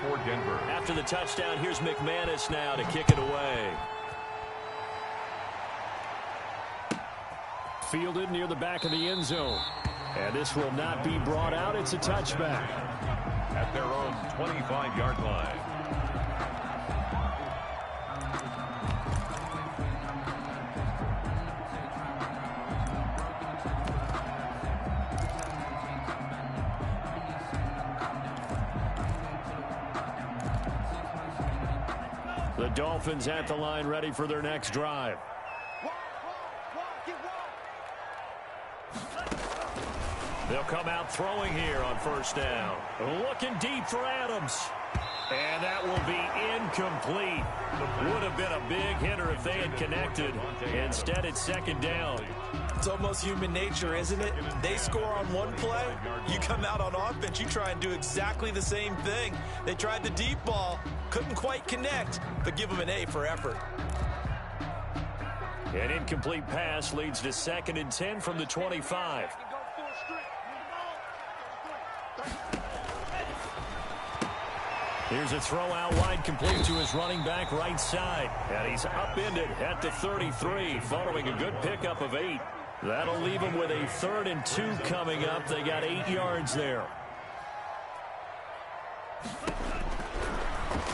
for Denver. After the touchdown, here's McManus now to kick it away. Fielded near the back of the end zone. And this will not be brought out. It's a touchback. At their own 25-yard line. The Dolphins at the line, ready for their next drive. They'll come out throwing here on first down. Looking deep for Adams. And that will be incomplete. Would have been a big hitter if they had connected. Instead, it's second down. It's almost human nature, isn't it? They score on one play. You come out on offense, you try and do exactly the same thing. They tried the deep ball. Couldn't quite connect, but give them an A for effort. An incomplete pass leads to 2nd and 10 from the 25. Here's a throw out wide, complete to his running back right side. And he's upended at the 33 following a good pickup of 8. That'll leave him with a 3rd and 2 coming up. They got 8 yards there.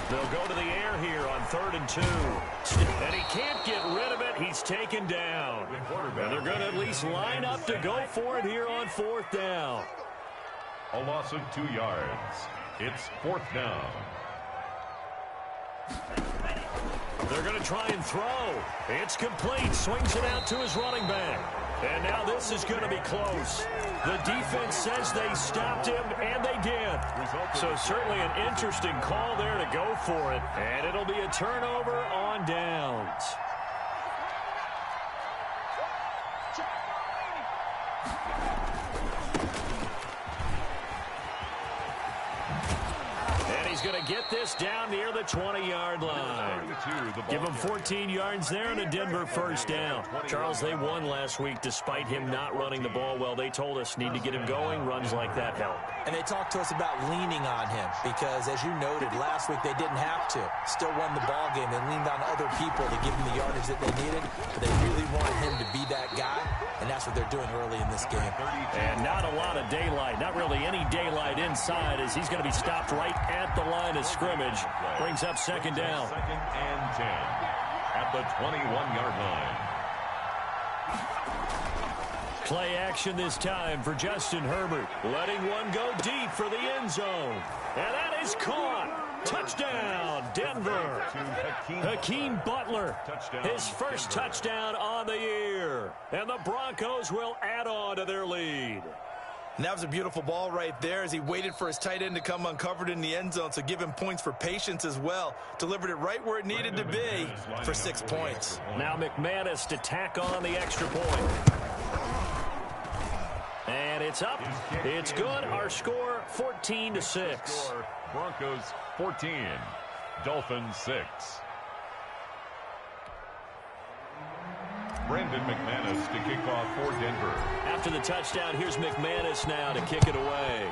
They'll go to the air here on 3rd and 2. And he can't get rid of it. He's taken down. And they're going to at least line up to go for it here on 4th down. A loss of 2 yards. It's 4th down. They're going to try and throw. It's complete. Swings it out to his running back. And now this is going to be close. The defense says they stopped him, and they did. So certainly an interesting call there to go for it. And it'll be a turnover on downs. He's going to get this down near the 20-yard line. Give him 14 yards there and a Denver first down. Charles, they won last week despite him not running the ball well. They told us need to get him going. Runs like that help. And they talked to us about leaning on him because, as you noted, last week they didn't have to. Still won the ball game. They leaned on other people to give him the yardage that they needed. But they really wanted him to be that guy, and that's what they're doing early in this game. And not a lot of daylight. Not really any daylight inside as he's going to be stopped right at the line of scrimmage. Brings up 2nd down. 2nd and 10 at the 21-yard line. Play action this time for Justin Herbert. Letting one go deep for the end zone. And that is caught. Touchdown, Denver. Hakeem Butler, his first touchdown on the year. And the Broncos will add on to their lead. And that was a beautiful ball right there as he waited for his tight end to come uncovered in the end zone, so give him points for patience as well. Delivered it right where it needed to be for 6 points. Now McManus to tack on the extra point. And it's up. It's good. Our score, 14-6. Broncos 14, Dolphins 6. Brandon McManus to kick off for Denver. After the touchdown, here's McManus now to kick it away.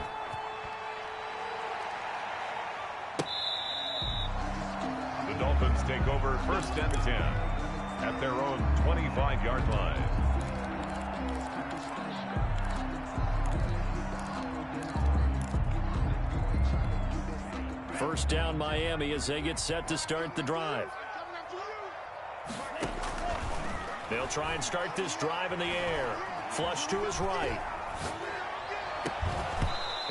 The Dolphins take over 1st and 10 at their own 25-yard line. First down Miami as they get set to start the drive. They'll try and start this drive in the air. Flush to his right.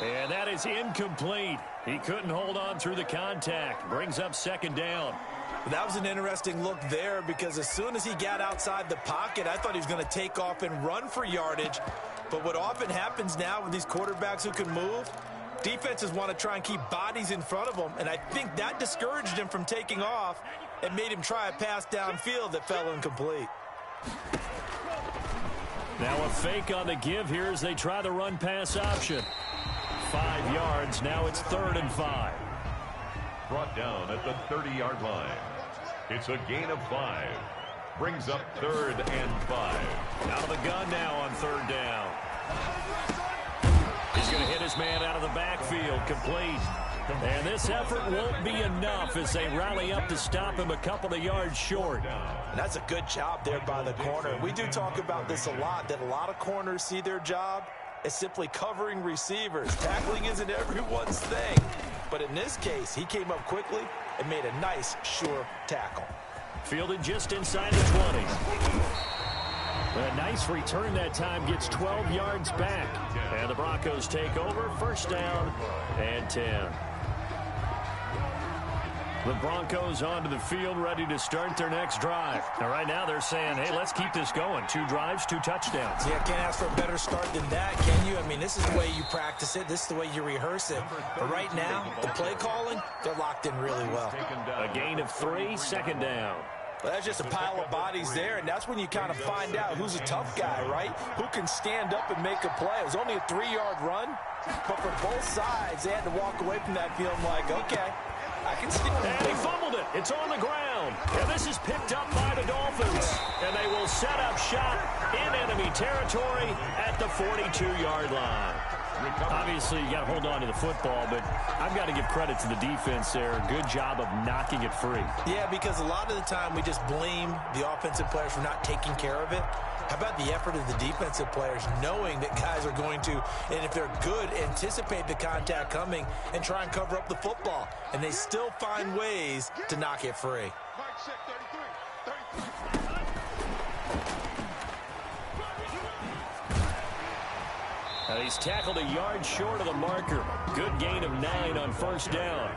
And that is incomplete. He couldn't hold on through the contact. Brings up 2nd down. That was an interesting look there because as soon as he got outside the pocket, I thought he was going to take off and run for yardage. But what often happens now with these quarterbacks who can move, defenses want to try and keep bodies in front of them, and I think that discouraged him from taking off and made him try a pass downfield that fell incomplete. Now a fake on the give here as they try the run-pass option. 5 yards. Now it's 3rd and 5. Brought down at the 30-yard line. It's a gain of 5. Brings up 3rd and 5. Out of the gun now on 3rd down. He's going to hit his man out of the backfield. Complete. And this effort won't be enough as they rally up to stop him a couple of yards short. And that's a good job there by the corner. We do talk about this a lot, that a lot of corners see their job as simply covering receivers. Tackling isn't everyone's thing. But in this case, he came up quickly and made a nice, sure tackle. Fielded just inside the 20. A nice return that time, gets 12 yards back. And the Broncos take over, first down and 10. The Broncos onto the field, ready to start their next drive. Now, right now, they're saying, hey, let's keep this going. 2 drives, 2 touchdowns. Yeah, can't ask for a better start than that, can you? I mean, this is the way you practice it. This is the way you rehearse it. But right now, the play calling, they're locked in really well. A gain of 3, second down. Well, that's just a pile of bodies there, and that's when you kind of find out who's a tough guy, right? Who can stand up and make a play. It was only a 3-yard run, but for both sides, they had to walk away from that feeling like, okay, I can still. And he fumbled it. It's on the ground. And this is picked up by the Dolphins. And they will set up shop in enemy territory at the 42-yard line. Obviously, you got to hold on to the football, but I've got to give credit to the defense there. Good job of knocking it free. Yeah, because a lot of the time we just blame the offensive players for not taking care of it. How about the effort of the defensive players knowing that guys are going to, and if they're good, anticipate the contact coming and try and cover up the football. And they still find ways to knock it free. He's tackled a yard short of the marker. Good gain of 9 on first down.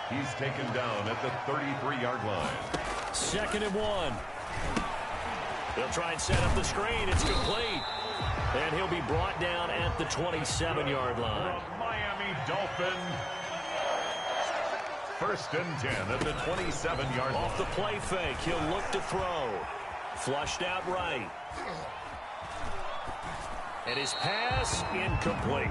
He's taken down at the 33-yard line. 2nd and 1. They'll try and set up the screen. It's complete. And he'll be brought down at the 27-yard line. Miami Dolphin. 1st and 10 at the 27-yard line. Off the play fake, he'll look to throw. Flushed out right. And his pass incomplete.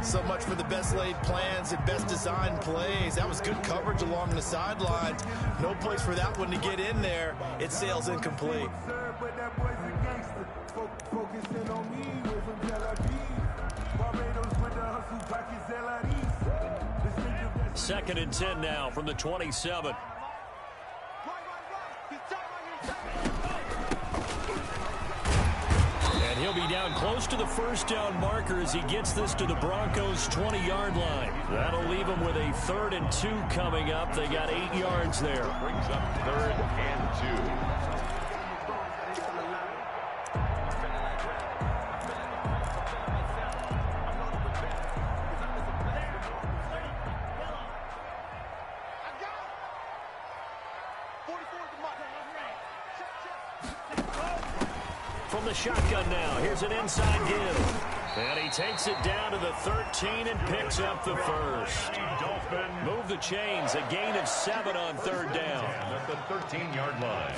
So much for the best laid plans and best designed plays. That was good coverage along the sidelines. No place for that one to get in there. It sails incomplete. 2nd and 10 now from the 27. And he'll be down close to the first down marker as he gets this to the Broncos' 20-yard line. That'll leave him with a 3rd and 2 coming up. They got 8 yards there. Brings up 3rd and 2. From the shotgun now, here's an inside give. And he takes it down to the 13 and picks up the first. Move the chains, a gain of 7 on 3rd down. At the 13-yard line.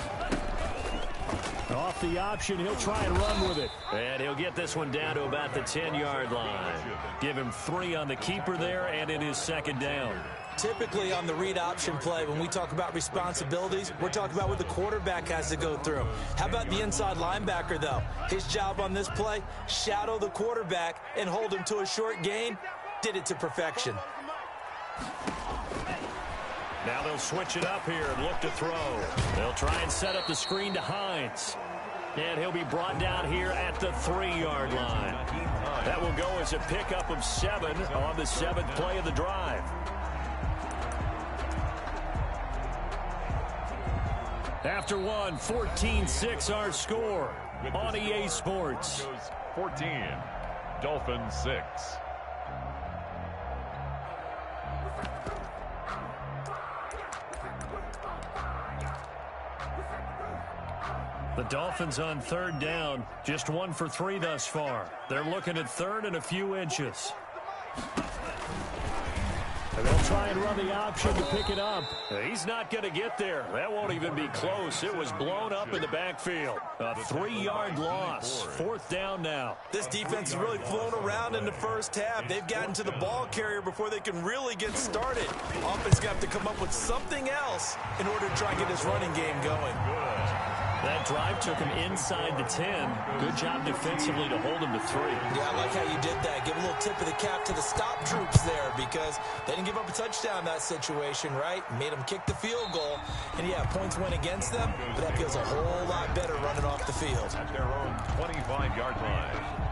Off the option, he'll try and run with it. And he'll get this one down to about the 10-yard line. Give him 3 on the keeper there, and it is 2nd down. Typically on the read option play, when we talk about responsibilities, we're talking about what the quarterback has to go through. How about the inside linebacker, though? His job on this play, shadow the quarterback and hold him to a short gain. Did it to perfection. Now they'll switch it up here and look to throw. They'll try and set up the screen to Hines. And he'll be brought down here at the 3-yard line. That will go as a pickup of 7 on the 7th play of the drive. After one, 14-6 our score on EA Sports. 14, Dolphins 6. The Dolphins on 3rd down, just 1 for 3 thus far. They're looking at 3rd and a few inches. And they'll try and run the option to pick it up. He's not going to get there. That won't even be close. It was blown up in the backfield. A 3-yard loss. 4th down now. This defense has really flown around in the first half. They've gotten to the ball carrier before they can really get started. Offense going to have to come up with something else in order to try and get this running game going. Good. That drive took him inside the 10. Good job defensively to hold him to 3. Yeah, I like how you did that. Give a little tip of the cap to the stop troops there because they didn't give up a touchdown in that situation, right? Made them kick the field goal. And, yeah, points went against them, but that feels a whole lot better running off the field. At their own 25-yard line.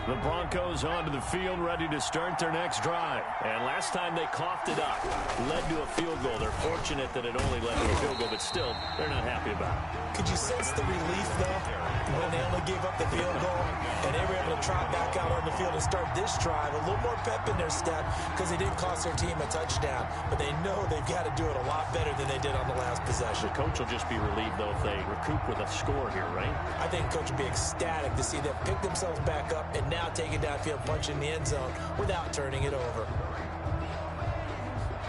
The Broncos onto the field, ready to start their next drive. And last time they coughed it up, led to a field goal. They're fortunate that it only led to a field goal, but still, they're not happy about it. Could you sense the relief, though, when they only gave up the field goal and they were able to trot back out on the field and start this drive? A little more pep in their step because they didn't cost their team a touchdown, but they know they've got to do it a lot better than they did on the last possession. The coach will just be relieved, though, if they recoup with a score here, right? I think coach will be ecstatic to see them pick themselves back up and now take it downfield, punch in the end zone without turning it over.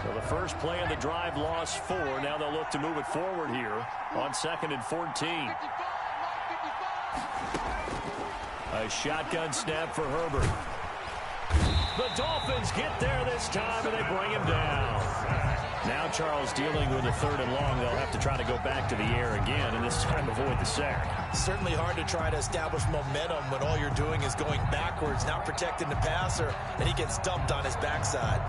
Well, the first play of the drive lost 4. Now they'll look to move it forward here on 2nd and 14. A shotgun snap for Herbert. The Dolphins get there this time, and they bring him down. Now Charles dealing with a 3rd and long. They'll have to try to go back to the air again, and this time avoid the sack. Certainly hard to try to establish momentum when all you're doing is going backwards, not protecting the passer, and he gets dumped on his backside.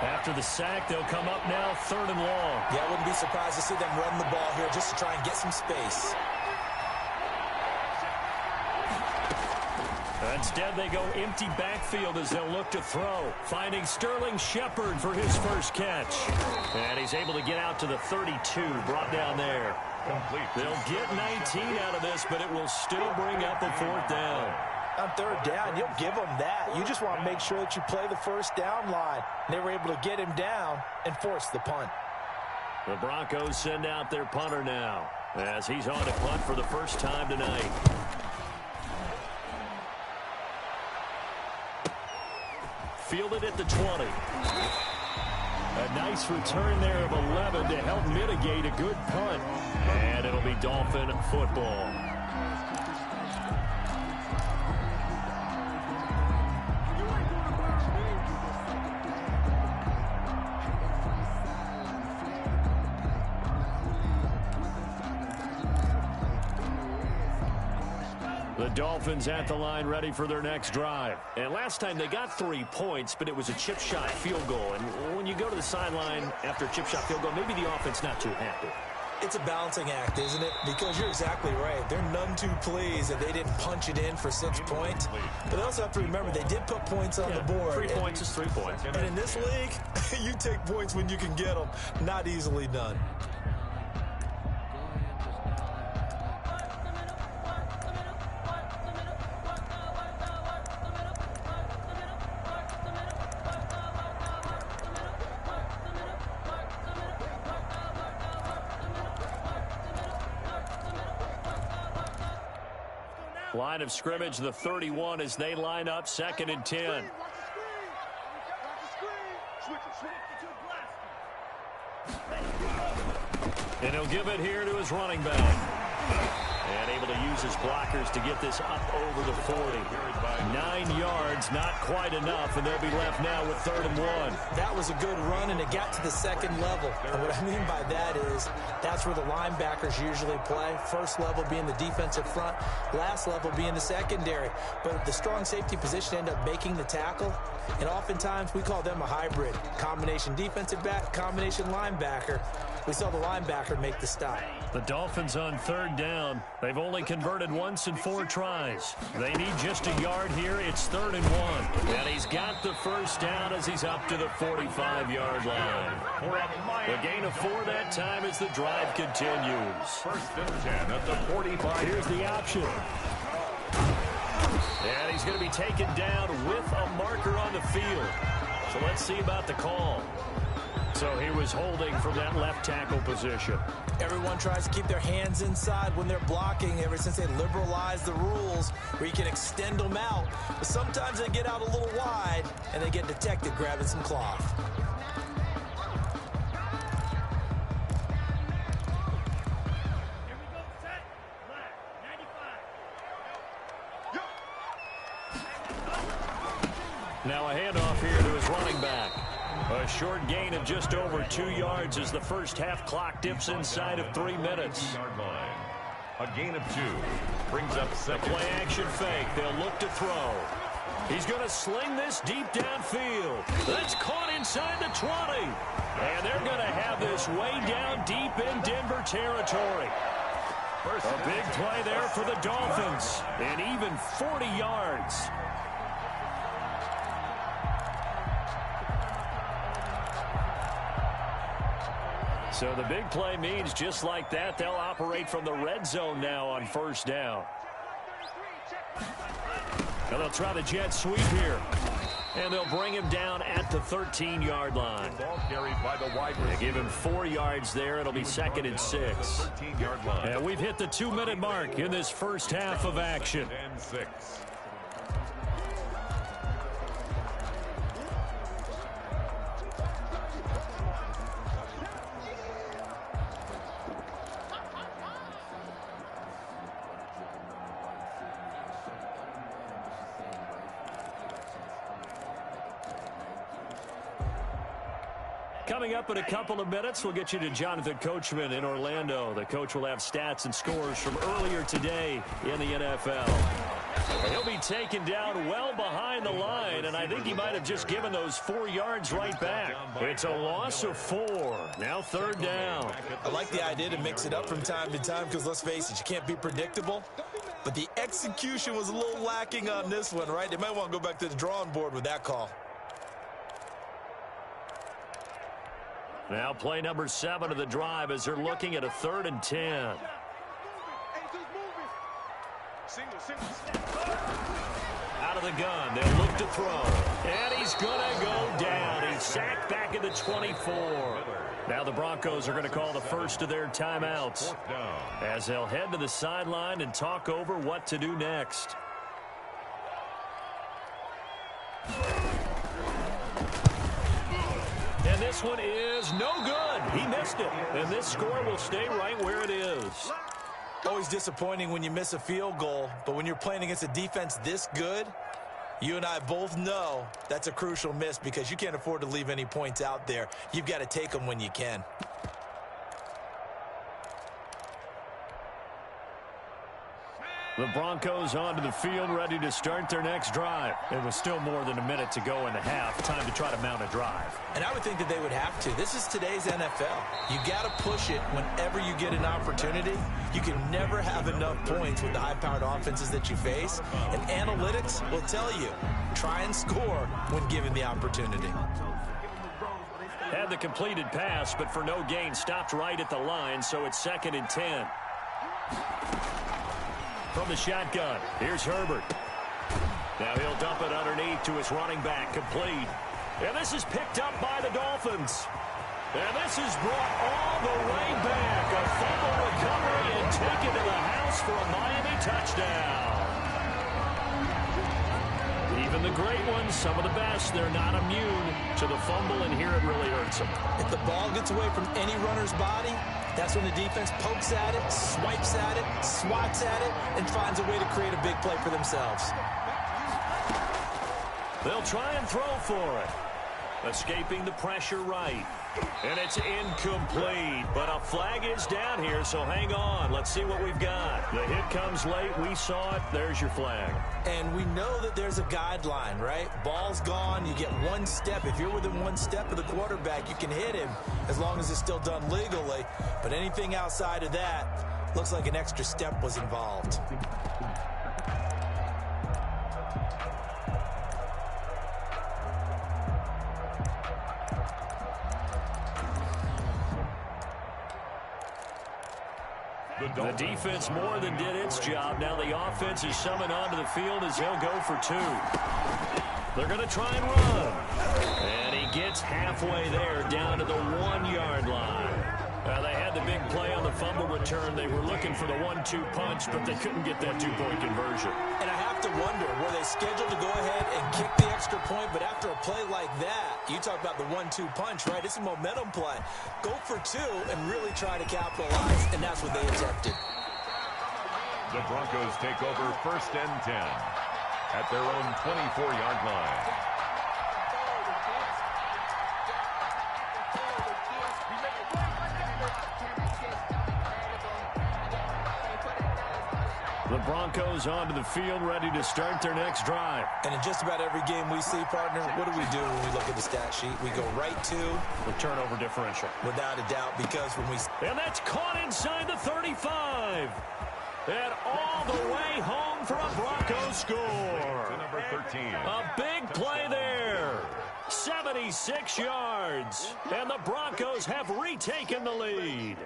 After the sack, they'll come up now 3rd and long. Yeah, I wouldn't be surprised to see them run the ball here just to try and get some space. Instead, they go empty backfield as they'll look to throw. Finding Sterling Shepard for his first catch. And he's able to get out to the 32, brought down there. Complete. They'll get 19 out of this, but it will still bring up a 4th down. On 3rd down, you'll give them that. You just want to make sure that you play the first down line. They were able to get him down and force the punt. The Broncos send out their punter now as he's on to punt for the first time tonight. Fielded at the 20. A nice return there of 11 to help mitigate a good punt. And it'll be Dolphin football. The Dolphins at the line ready for their next drive. And last time they got 3 points, but it was a chip shot field goal. And when you go to the sideline after a chip shot field goal, maybe the offense not too happy. It's a balancing act, isn't it? Because you're exactly right. They're none too pleased that they didn't punch it in for 6 points. But they also have to remember they did put points on the board. 3 points is 3 points. And in this league, you take points when you can get them. Not easily done. Line of scrimmage, the 31 as they line up 2nd and 10. And he'll give it here to his running back. And able to use his blockers to get this up over the 40. 9 yards, not quite enough, and they'll be left now with 3rd and 1. That was a good run, and it got to the 2nd level. And what I mean by that is that's where the linebackers usually play. First level being the defensive front, last level being the secondary. But the strong safety position ended up making the tackle, and oftentimes we call them a hybrid. Combination defensive back, combination linebacker. We saw the linebacker make the stop. The Dolphins on 3rd down. They've only converted once in 4 tries. They need just a yard here. It's 3rd and 1. And he's got the first down as he's up to the 45-yard line. The gain of 4 that time as the drive continues. 1st and 10 at the 45. Here's the option. And he's going to be taken down with a marker on the field. So let's see about the call. So he was holding from that left tackle position. Everyone tries to keep their hands inside when they're blocking ever since they liberalized the rules where you can extend them out. But sometimes they get out a little wide and they get detected grabbing some cloth. Now a handoff here to his running back. A short gain of just over 2 yards as the first half clock dips inside of 3 minutes. A gain of 2 brings up second. Play action fake. They'll look to throw. He's going to sling this deep downfield. That's caught inside the 20. And they're going to have this way down deep in Denver territory. A big play there for the Dolphins. And even 40 yards. So the big play means just like that, they'll operate from the red zone now on first down. Now they'll try the jet sweep here. And they'll bring him down at the 13-yard line. Ball carried by the wide receiver. They give him 4 yards there. It'll be 2nd and 6. And we've hit the 2-minute mark in this first half of action. Coming up in a couple of minutes, we'll get you to Jonathan Coachman in Orlando. The coach will have stats and scores from earlier today in the NFL. He'll be taken down well behind the line, and I think he might have just given those 4 yards right back. It's a loss of 4. Now 3rd down. I like the idea to mix it up from time to time because, let's face it, you can't be predictable. But the execution was a little lacking on this one, right? They might want to go back to the drawing board with that call. Now play number 7 of the drive as they're looking at a 3rd and 10. Out of the gun, they'll look to throw. And he's going to go down. He's sacked back at the 24. Now the Broncos are going to call the first of their timeouts as they'll head to the sideline and talk over what to do next. And this one is no good. He missed it. And this score will stay right where it is. Always disappointing when you miss a field goal, but when you're playing against a defense this good, you and I both know that's a crucial miss because you can't afford to leave any points out there. You've got to take them when you can. The Broncos onto the field, ready to start their next drive. It was still more than a minute to go in the half. Time to try to mount a drive. And I would think that they would have to. This is today's NFL. You got to push it whenever you get an opportunity. You can never have enough points with the high-powered offenses that you face. And analytics will tell you, try and score when given the opportunity. Had the completed pass, but for no gain, stopped right at the line, so it's 2nd and 10. From the shotgun, here's Herbert. Now he'll dump it underneath to his running back, complete. And this is picked up by the Dolphins. And this is brought all the way back. A fumble recovery and taken to the house for a Miami touchdown. Even the great ones, some of the best, they're not immune to the fumble, and here it really hurts them. If the ball gets away from any runner's body, that's when the defense pokes at it, swipes at it, swats at it, and finds a way to create a big play for themselves. They'll try and throw for it. Escaping the pressure right. And it's incomplete. But a flag is down here, so hang on. Let's see what we've got. The hit comes late. We saw it. There's your flag. And we know that there's a guideline, right? Ball's gone. You get 1 step. If you're within 1 step of the quarterback, you can hit him as long as it's still done legally. But anything outside of that, looks like an extra step was involved. The defense more than did its job. Now the offense is summoned onto the field as they'll go for 2. They're going to try and run. And he gets halfway there down to the 1-yard line. They had the big play on the fumble return. They were looking for the 1-2 punch, but they couldn't get that 2-point conversion. And I have to wonder, were they scheduled to go ahead and kick the extra point? But after a play like that, you talk about the 1-2 punch, right? It's a momentum play. Go for 2 and really try to capitalize, and that's what they attempted. The Broncos take over 1st and 10 at their own 24-yard line. The Broncos onto the field, ready to start their next drive. And in just about every game we see, partner, what do we do when we look at the stat sheet? We go right to the turnover differential. Without a doubt, because when we... And that's caught inside the 35. And all the way home for a Broncos score. To number 13. A big play there. 76 yards. And the Broncos have retaken the lead.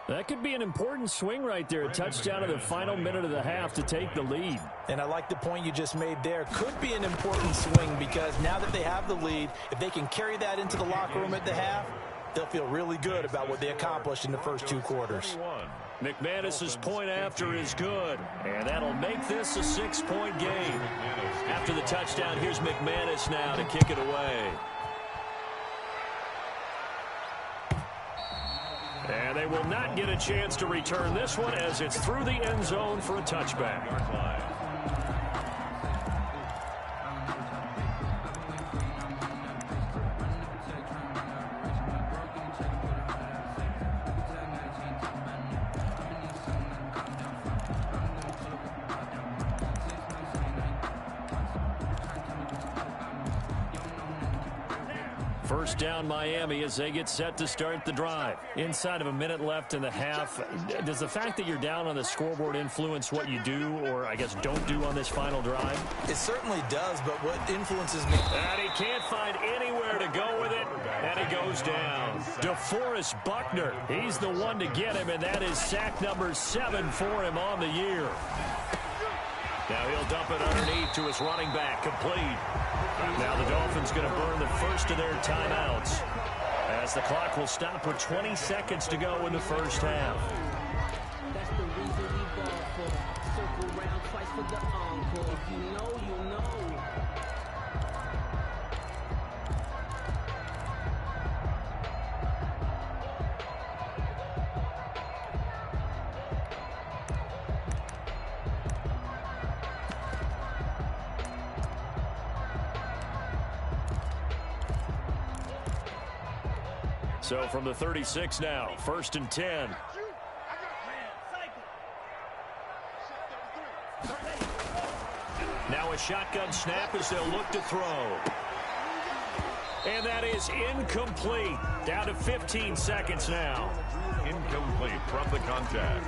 That could be an important swing right there. A touchdown in the final minute of the half to take the lead. And I like the point you just made there. Could be an important swing because now that they have the lead, if they can carry that into the locker room at the half, they'll feel really good about what they accomplished in the first two quarters. McManus's point after is good, and that'll make this a 6-point game. After the touchdown, here's McManus now to kick it away. And they will not get a chance to return this one as it's through the end zone for a touchback. First down Miami as they get set to start the drive. Inside of a minute left in the half. Does the fact that you're down on the scoreboard influence what you do or, I guess, don't do on this final drive? It certainly does, but what influences me... And he can't find anywhere to go with it, and he goes down. DeForest Buckner, he's the one to get him, and that is sack number 7 for him on the year. Now he'll dump it underneath to his running back, complete. Now the Dolphins going to burn the first of their timeouts as the clock will stop with 20 seconds to go in the first half. That's the reason we ball for. Circle round twice for the encore. If you know, you know. So from the 36 now, 1st and 10. Now a shotgun snap as they'll look to throw. And that is incomplete. Down to 15 seconds now. Incomplete from the contact.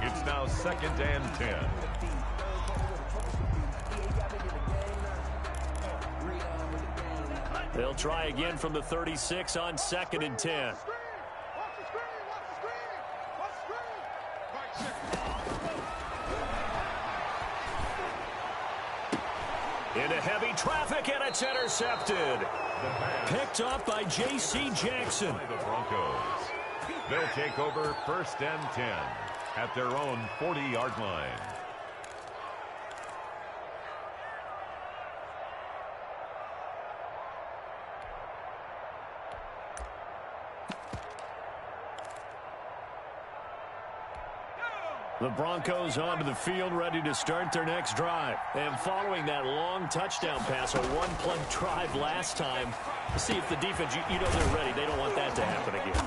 It's now 2nd and 10. They'll try again from the 36 on 2nd and 10. Into heavy traffic, and it's intercepted. Picked off by J.C. Jackson. The Broncos. They'll take over 1st and 10 at their own 40-yard line. The Broncos onto the field, ready to start their next drive. And following that long touchdown pass, a one-play drive last time, see if the defense, you know they're ready. They don't want that to happen again.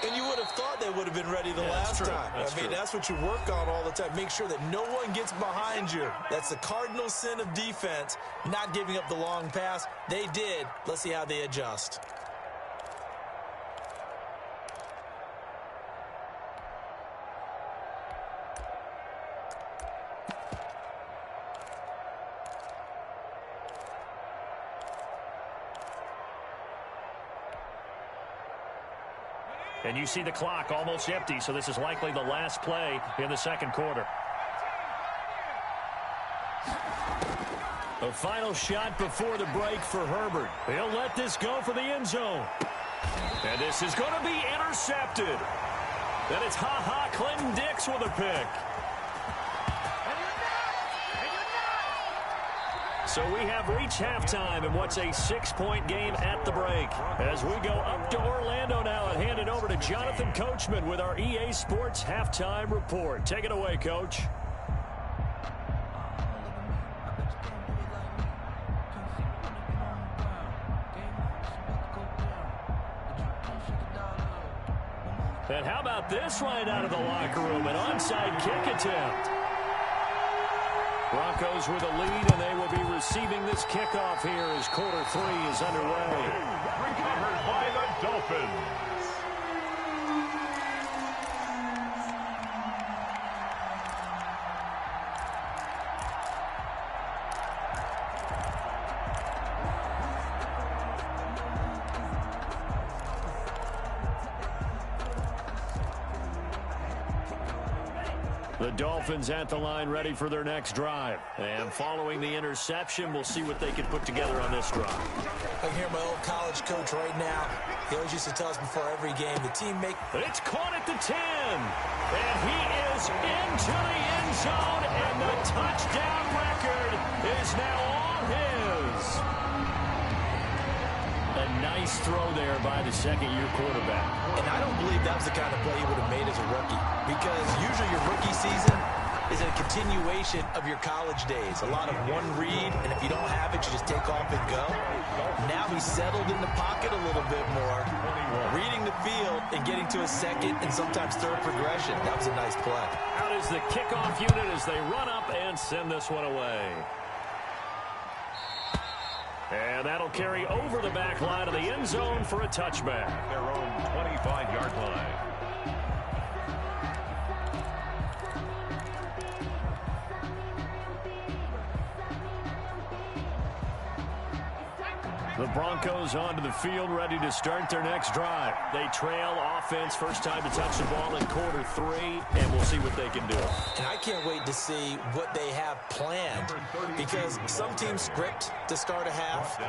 And you would have thought they would have been ready the last time. That's what you work on all the time. Make sure that no one gets behind you. That's the cardinal sin of defense, not giving up the long pass. They did. Let's see how they adjust. And you see the clock almost empty, so this is likely the last play in the second quarter. A final shot before the break for Herbert. He'll let this go for the end zone. And this is going to be intercepted. And it's Clinton Dix with a pick. So we have reached halftime in what's a 6-point game at the break. As we go up to Orlando now and hand it over to Jonathan Coachman with our EA Sports Halftime Report. Take it away, Coach. And how about this right out of the locker room? An onside kick attempt. Broncos with a lead, and they will be receiving this kickoff here as quarter 3 is underway. Recovered by the Dolphins. The Dolphins at the line ready for their next drive. And following the interception, we'll see what they can put together on this drive. I can hear my old college coach right now. He always used to tell us before every game, the team make... It's caught at the 10. And he is into the end zone, and the touchdown record is now all his. A nice throw there by the second-year quarterback. And I don't believe that was the kind of play he would have made as a rookie, because usually your rookie season is a continuation of your college days. A lot of one read, and if you don't have it, you just take off and go. Now he's settled in the pocket a little bit more, reading the field and getting to a second and sometimes third progression. That was a nice play. Out is the kickoff unit as they run up and send this one away. And that'll carry over the back line of the end zone for a touchback. Their own 25-yard line. The Broncos onto the field, ready to start their next drive. They trail offense, first time to touch the ball in quarter 3, and we'll see what they can do. And I can't wait to see what they have planned, because some teams script to start a half.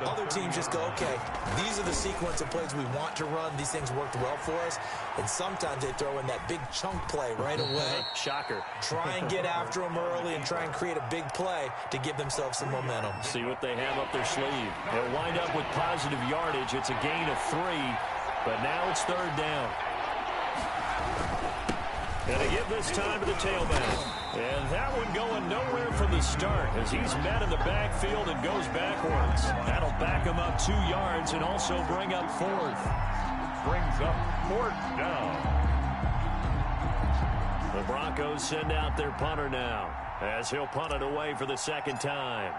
Other teams just go, okay, these are the sequence of plays we want to run. These things worked well for us. And sometimes they throw in that big chunk play right away. Shocker. Try and get after them early and try and create a big play to give themselves some momentum. See what they have up their sleeve. They'll wind up with positive yardage. It's a gain of 3, but now it's third down. And they give this time to the tailback. And that one going nowhere from the start as he's met in the backfield and goes backwards. That'll back him up 2 yards and also bring up 4th. Brings up 4th down. The Broncos send out their punter now as he'll punt it away for the second time.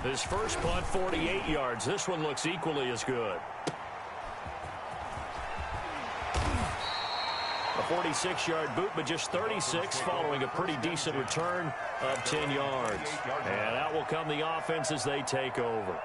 His first punt, 48 yards. This one looks equally as good. A 46-yard boot, but just 36 following a pretty decent return of 10 yards. And out will come the offense as they take over.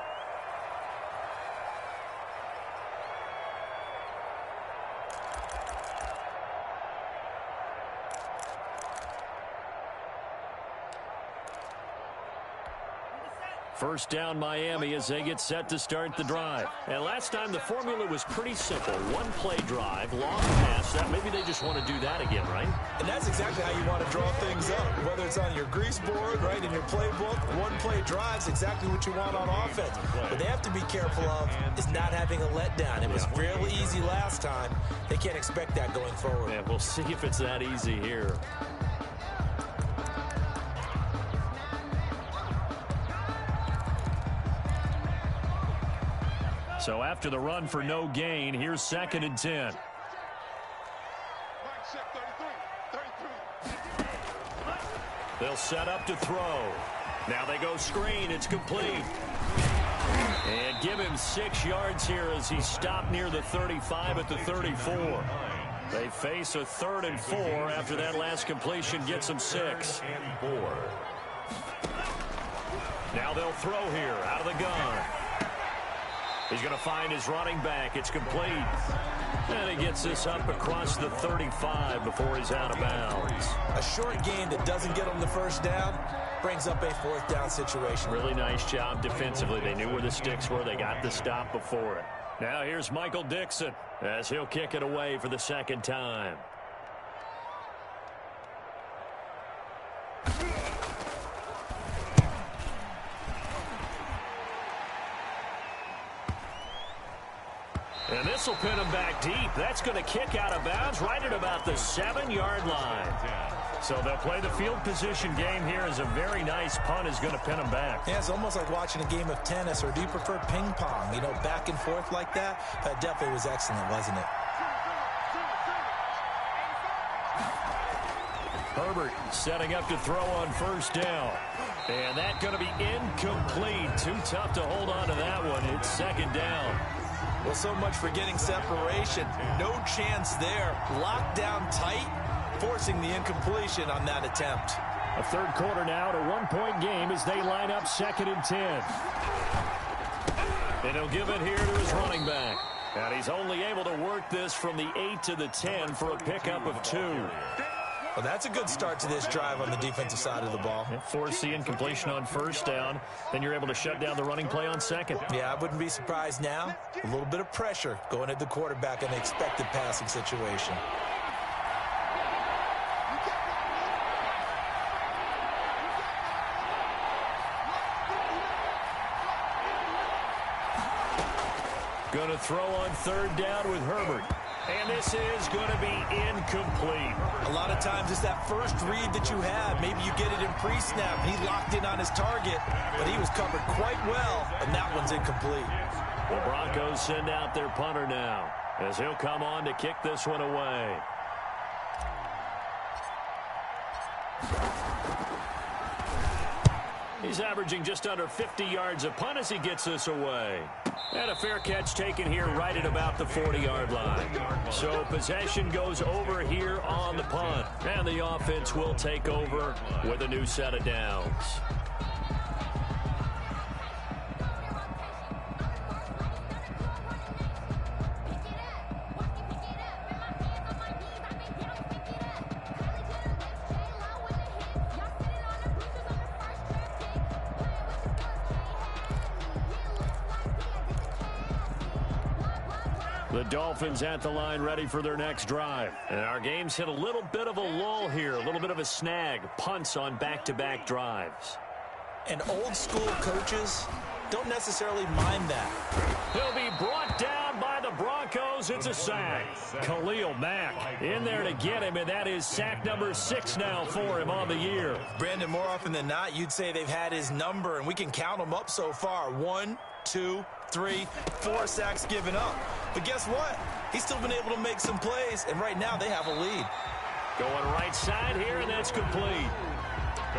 First down Miami as they get set to start the drive. And last time the formula was pretty simple. One play drive, long pass. That maybe they just want to do that again, right? And that's exactly how you want to draw things up. Whether it's on your grease board, right, in your playbook, one play drive's exactly what you want on offense. What they have to be careful of is not having a letdown. It was fairly easy last time. They can't expect that going forward. Yeah, we'll see if it's that easy here. So after the run for no gain, here's 2nd and 10. They'll set up to throw. Now they go screen. It's complete. And give him 6 yards here as he stopped near the 35 at the 34. They face a 3rd and 4 after that last completion gets them 6. Now they'll throw here out of the gun. He's going to find his running back. It's complete. And he gets this up across the 35 before he's out of bounds. A short game that doesn't get him the first down brings up a 4th down situation. Really nice job defensively. They knew where the sticks were. They got the stop before it. Now here's Michael Dixon as he'll kick it away for the 2nd time. And this will pin him back deep. That's going to kick out of bounds right at about the 7-yard line. So they'll play the field position game here as a very nice punt is going to pin them back. Yeah, it's almost like watching a game of tennis, or do you prefer ping pong? You know, back and forth like that? That definitely was excellent, wasn't it? Herbert setting up to throw on first down. And that's going to be incomplete. Too tough to hold on to that one. It's second down. Well, so much for getting separation. No chance there. Locked down tight, forcing the incompletion on that attempt. A third quarter now, to 1-point game as they line up 2nd and 10. And he'll give it here to his running back. And he's only able to work this from the 8 to the 10 for a pickup of 2. Well, that's a good start to this drive on the defensive side of the ball. Force the incompletion on first down. Then you're able to shut down the running play on second. Yeah, I wouldn't be surprised now. A little bit of pressure going at the quarterback in an expected passing situation. Going to throw on third down with Herbert. And this is going to be incomplete. A lot of times it's that first read that you have. Maybe you get it in pre-snap, and he locked in on his target, but he was covered quite well, and that one's incomplete. The Broncos send out their punter now, as he'll come on to kick this one away. He's averaging just under 50 yards a punt as he gets this away. And a fair catch taken here right at about the 40-yard line. So possession goes over here on the punt. And the offense will take over with a new set of downs. The Dolphins at the line ready for their next drive. And our game's hit a little bit of a lull here, a little bit of a snag. Punts on back-to-back drives. And old school coaches don't necessarily mind that. He'll be brought down by the Broncos. It's a sack. Khalil Mack in there to get him, and that is sack number 6 now for him on the year. Brandon, more often than not, you'd say they've had his number, and we can count them up so far. 1, 2, 3, 4 sacks given up. But guess what? He's still been able to make some plays, and right now they have a lead. Going right side here, and that's complete.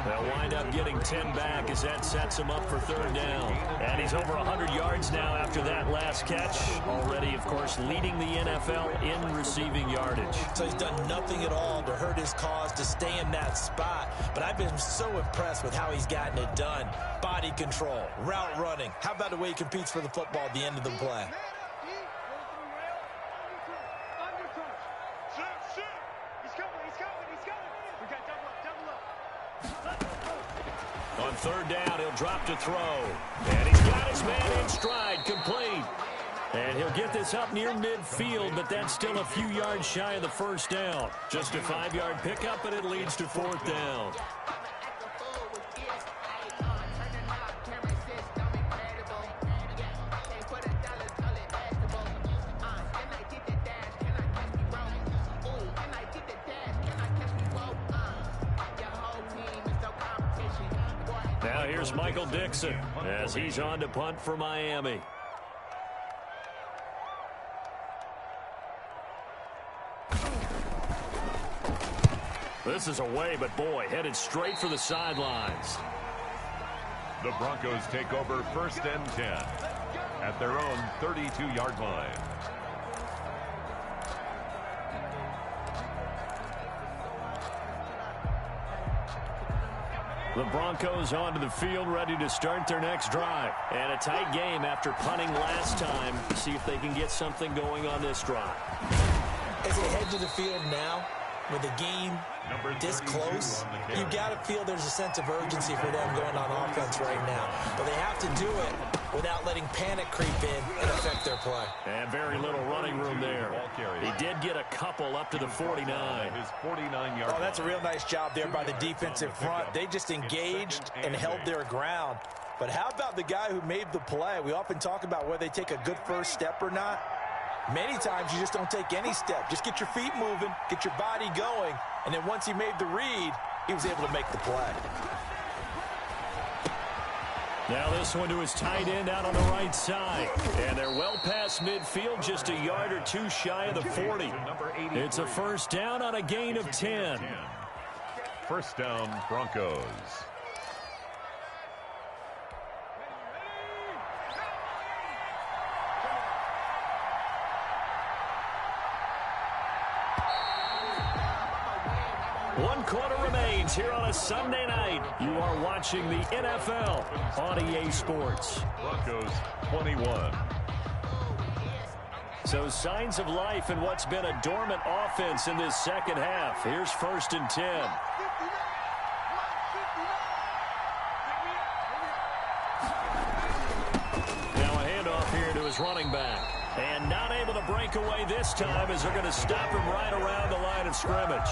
They'll wind up getting 10 back as that sets him up for third down. And he's over 100 yards now after that last catch. Already, of course, leading the NFL in receiving yardage. So he's done nothing at all to hurt his cause to stay in that spot. But I've been so impressed with how he's gotten it done. Body control, route running. How about the way he competes for the football at the end of the play? On third down, he'll drop to throw. And he's got his man in stride, complete. And he'll get this up near midfield, but that's still a few yards shy of the first down. Just a 5-yard pickup, and it leads to fourth down. Now here's Michael Dixon as he's on to punt for Miami. This is away, but boy, headed straight for the sidelines. The Broncos take over 1st and 10 at their own 32-yard line. The Broncos onto the field, ready to start their next drive. And a tight game after punting last time. See if they can get something going on this drive. As they head to the field now, with the game this close, you got to feel there's a sense of urgency for them going on offense right now. But they have to do it without letting panic creep in and affect their play. And very little running room there. He did get a couple up to the 49. His 49-yard. Oh, that's a real nice job there by the defensive front. They just engaged and held their ground. But how about the guy who made the play? We often talk about whether they take a good first step or not. Many times you just don't take any step. Just get your feet moving, get your body going, and then once he made the read, he was able to make the play. Now this one to his tight end out on the right side. And they're well past midfield, just a yard or two shy of the 40. It's a first down on a gain of 10. First down, Broncos. One quarter remains here on a Sunday night. You are watching the NFL on EA Sports. Broncos 21. So signs of life in what's been a dormant offense in this second half. Here's 1st and 10. Now a handoff here to his running back. And not able to break away this time as they're going to stop him right around the line of scrimmage.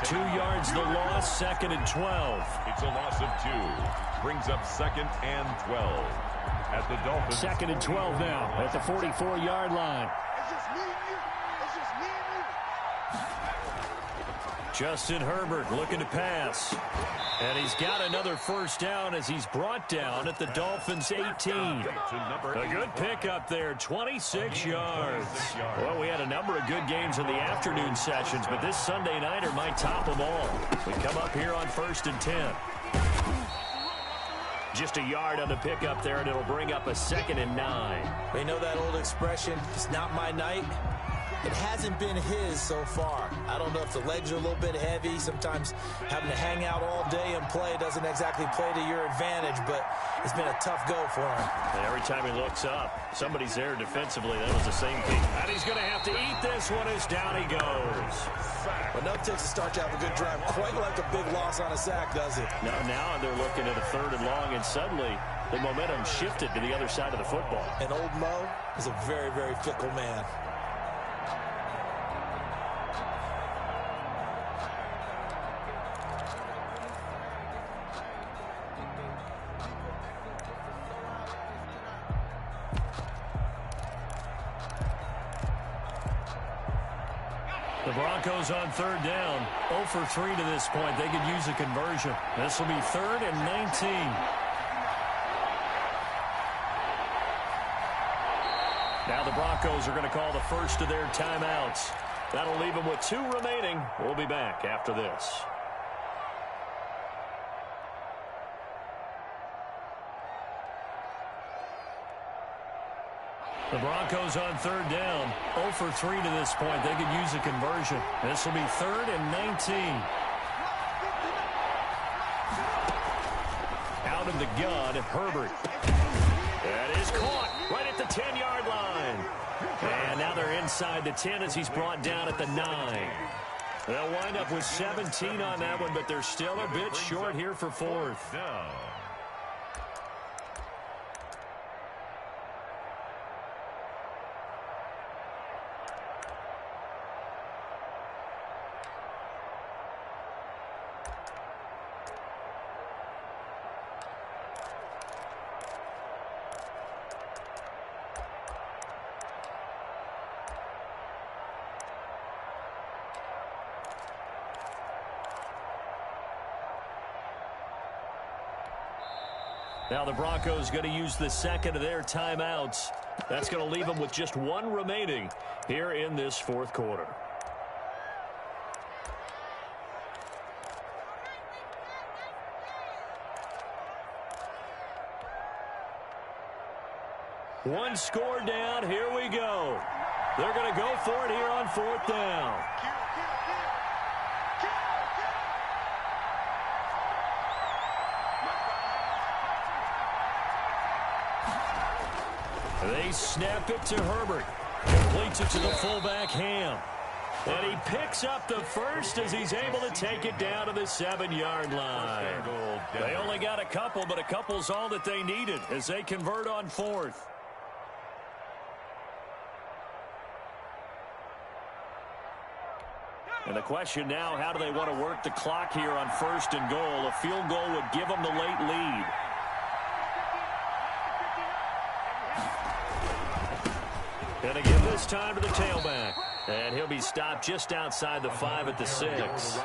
2 yards the loss, 2nd and 12. It's a loss of 2. Brings up 2nd and 12. At the Dolphins. 2nd and 12 now at the 44-yard line. Justin Herbert looking to pass. And he's got another first down as he's brought down at the Dolphins' 18. A good pickup there, 26 yards. Well, we had a number of good games in the afternoon sessions, but this Sunday nighter might top them all. We come up here on 1st and 10. Just a yard on the pickup there, and it'll bring up a 2nd and 9. We know that old expression, it's not my night. It hasn't been his so far. I don't know if the legs are a little bit heavy. Sometimes having to hang out all day and play doesn't exactly play to your advantage, but it's been a tough go for him. And every time he looks up, somebody's there defensively. That was the same thing. And he's going to have to eat this one as down he goes. But no takes to start to have a good drive. Quite like a big loss on a sack, does it? Now they're looking at a 3rd and long, and suddenly the momentum shifted to the other side of the football. And old Mo is a very, very fickle man. The Broncos on 3rd down. 0 for 3 to this point. They could use a conversion. This will be 3rd and 19. Now the Broncos are going to call the first of their timeouts. That'll leave them with 2 remaining. We'll be back after this. The Broncos on 3rd down. 0 for 3 to this point. They could use a conversion. This will be 3rd and 19. Out of the gun, Herbert. That is caught right at the 10-yard line. And now they're inside the 10 as he's brought down at the 9. They'll wind up with 17 on that one, but they're still a bit short here for 4th. Now the Broncos going to use the 2nd of their timeouts. That's going to leave them with just 1 remaining here in this 4th quarter. One score down. Here we go. They're going to go for it here on 4th down. They snap it to Herbert. Completes it to the fullback, Ham. And he picks up the first as he's able to take it down to the 7-yard line. They only got a couple, but a couple's all that they needed as they convert on 4th. And the question now, how do they want to work the clock here on 1st and goal? A field goal would give them the late lead. Gonna give this time to the tailback. And he'll be stopped just outside the 5 at the 6.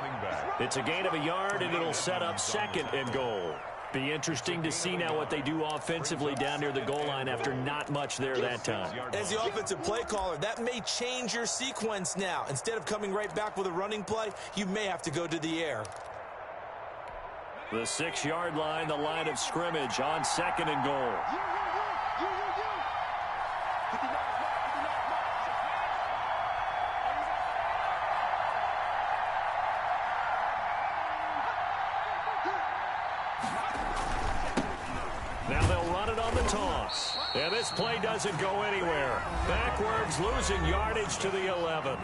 It's a gain of a yard, and it'll set up 2nd and goal. Be interesting to see now what they do offensively down near the goal line after not much there that time. As the offensive play caller, that may change your sequence now. Instead of coming right back with a running play, you may have to go to the air. The 6-yard line, the line of scrimmage on 2nd and goal. Now they'll run it on the toss. And this play doesn't go anywhere. Backwards, losing yardage to the 11.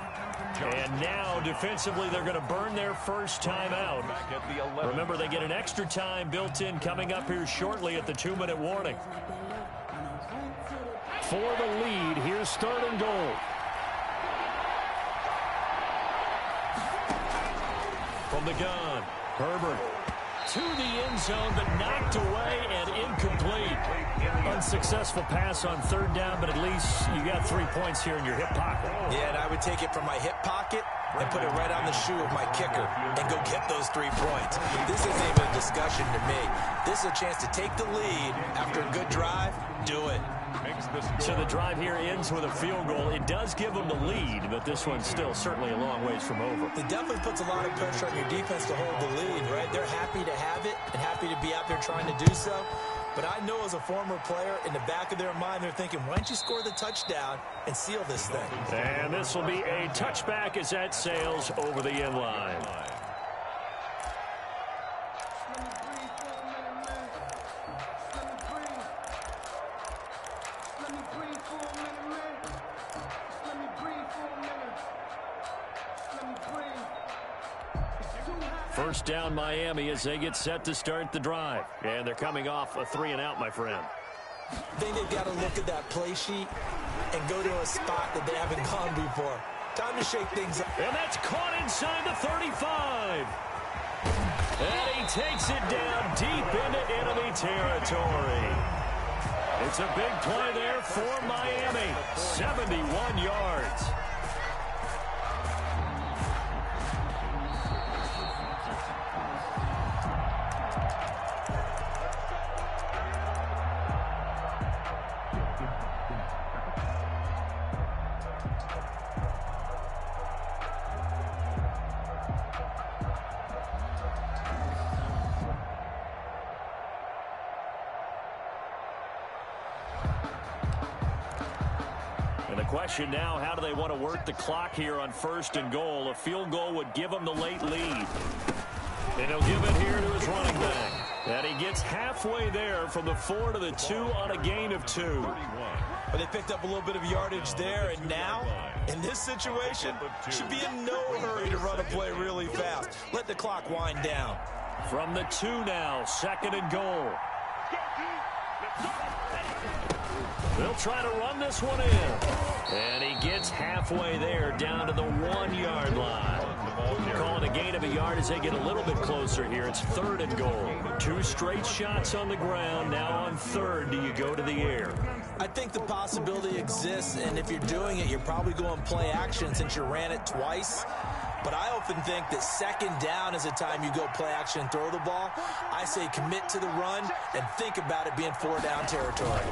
And now, defensively, they're going to burn their first time out. Remember, they get an extra time built in coming up here shortly at the 2-minute warning. For the lead, here's 3rd and goal. From the gun, Herbert to the end zone, but knocked away and incomplete. Unsuccessful pass on 3rd down, but at least you got 3 points here in your hip pocket. Yeah, and I would take it from my hip pocket and put it right on the shoe of my kicker and go get those 3 points. This isn't even a discussion to me. This is a chance to take the lead after a good drive. Do it. So the drive here ends with a field goal. It does give them the lead, but this one's still certainly a long ways from over. It definitely puts a lot of pressure on your defense to hold the lead, right? They're happy to have it and happy to be out there trying to do so. But I know as a former player, in the back of their mind, they're thinking, why don't you score the touchdown and seal this thing? And this will be a touchback as that sails over the end line. First down Miami as they get set to start the drive. And they're coming off a 3-and-out, my friend. I think they've got to look at that play sheet and go to a spot that they haven't gone before. Time to shake things up. And that's caught inside the 35. And he takes it down deep into enemy territory. It's a big play there for Miami. 71 yards. Question now, how do they want to work the clock here on 1st and goal? A field goal would give them the late lead. And he'll give it here to his running back. And he gets halfway there from the 4 to the 2 on a gain of 2. But they picked up a little bit of yardage there, and now, in this situation, should be in no hurry to run a play really fast. Let the clock wind down. From the 2 now, 2nd and goal. They'll try to run this one in. And he gets halfway there down to the 1-yard line. Calling a gain of a yard as they get a little bit closer here. It's 3rd and goal. 2 straight shots on the ground. Now on 3rd, do you go to the air? I think the possibility exists, and if you're doing it, you're probably going play action since you ran it twice. But I often think that 2nd down is a time you go play action and throw the ball. I say commit to the run and think about it being 4-down territory.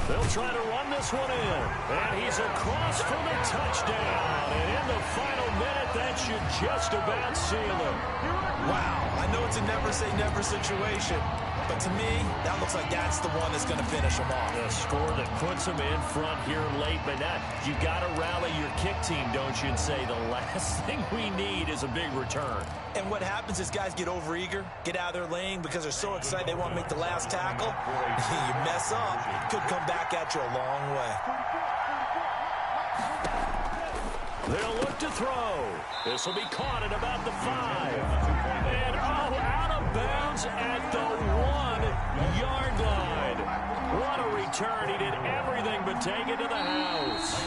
They'll try to run this one in. And he's across for the touchdown. And in the final minute, that should just about seal him. Wow. I know it's a never-say-never situation. But to me, that looks like that's the one that's going to finish them off. A score that puts them in front here late. But now you got to rally your kick team, don't you, and say the last thing we need is a big return. And what happens is guys get overeager, get out of their lane because they're so excited they want to make the last tackle. You mess up, it could come back at you a long way. They'll look to throw. This will be caught at about the 5. And out of bounds at the 1-yard line. What a return. He did everything but take it to the house.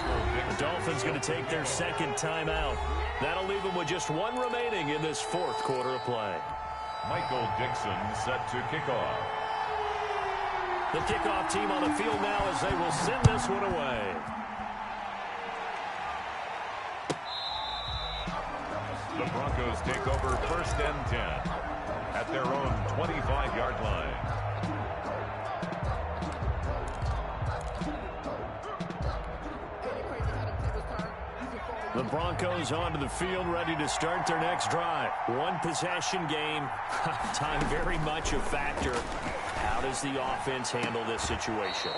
The Dolphins going to take their 2nd timeout. That'll leave them with just 1 remaining in this 4th quarter of play. Michael Dixon set to kick off. The kickoff team on the field now as they will send this one away. The Broncos take over 1st and 10 at their own 25-yard line. The Broncos onto the field, ready to start their next drive. One possession game. Time very much a factor. How does the offense handle this situation?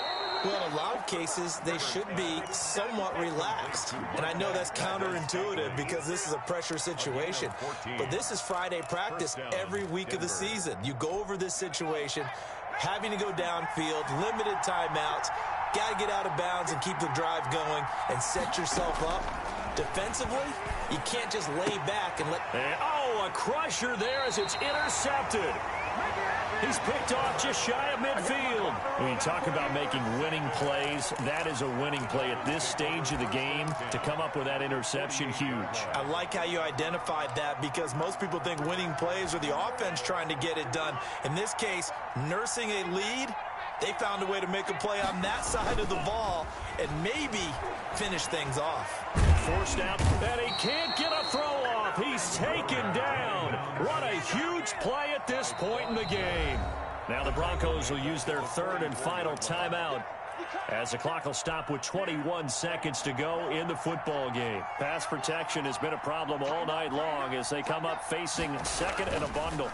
Well, in a lot of cases, they should be somewhat relaxed. And I know that's counterintuitive because this is a pressure situation. But this is Friday practice every week of the season. You go over this situation, having to go downfield, limited timeouts, got to get out of bounds and keep the drive going and set yourself up. Defensively, you can't just lay back and let... a crusher there as it's intercepted. He's picked off just shy of midfield. When you talk about making winning plays, that is a winning play at this stage of the game. To come up with that interception, huge. I like how you identified that because most people think winning plays are the offense trying to get it done. In this case, nursing a lead, they found a way to make a play on that side of the ball and maybe finish things off. Forced out, and he can't get a throw off. He's taken down. What a huge play at this point in the game. Now the Broncos will use their 3rd and final timeout as the clock will stop with 21 seconds to go in the football game. Pass protection has been a problem all night long as they come up facing 2nd and a bundle.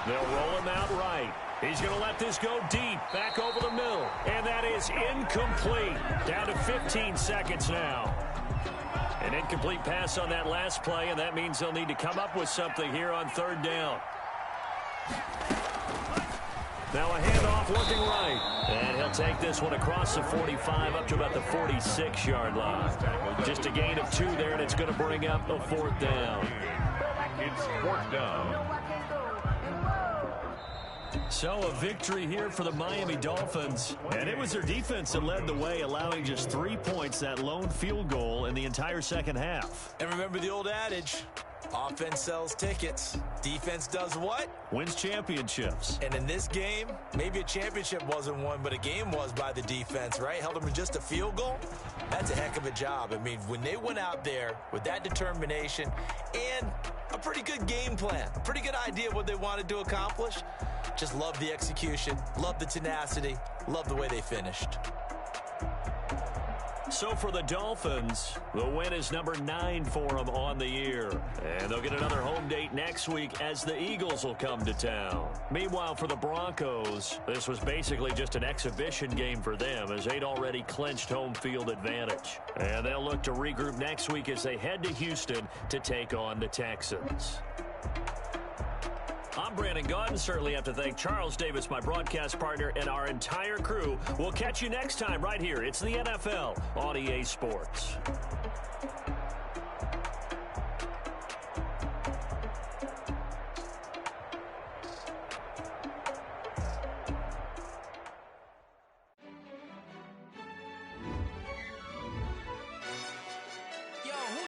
They'll roll him out right. He's going to let this go deep, back over the middle. And that is incomplete. Down to 15 seconds now. An incomplete pass on that last play, and that means they'll need to come up with something here on 3rd down. Now a handoff looking right. And he'll take this one across the 45 up to about the 46-yard line. Just a gain of 2 there, and it's going to bring up a 4th down. It's 4th down. So a victory here for the Miami Dolphins. And it was their defense that led the way, allowing just 3 points, that lone field goal in the entire second half. And remember the old adage, offense sells tickets. Defense does what? Wins championships. And in this game, maybe a championship wasn't won, but a game was by the defense, right? Held them to just a field goal. That's a heck of a job. I mean, when they went out there with that determination and a pretty good game plan, pretty good idea of what they wanted to accomplish, just love the execution, love the tenacity, love the way they finished. So for the Dolphins, the win is number 9 for them on the year. And they'll get another home date next week as the Eagles will come to town. Meanwhile, for the Broncos, this was basically just an exhibition game for them as they'd already clinched home field advantage. And they'll look to regroup next week as they head to Houston to take on the Texans. I'm Brandon Gaudin. Certainly have to thank Charles Davis, my broadcast partner, and our entire crew. We'll catch you next time right here. It's the NFL on EA Sports.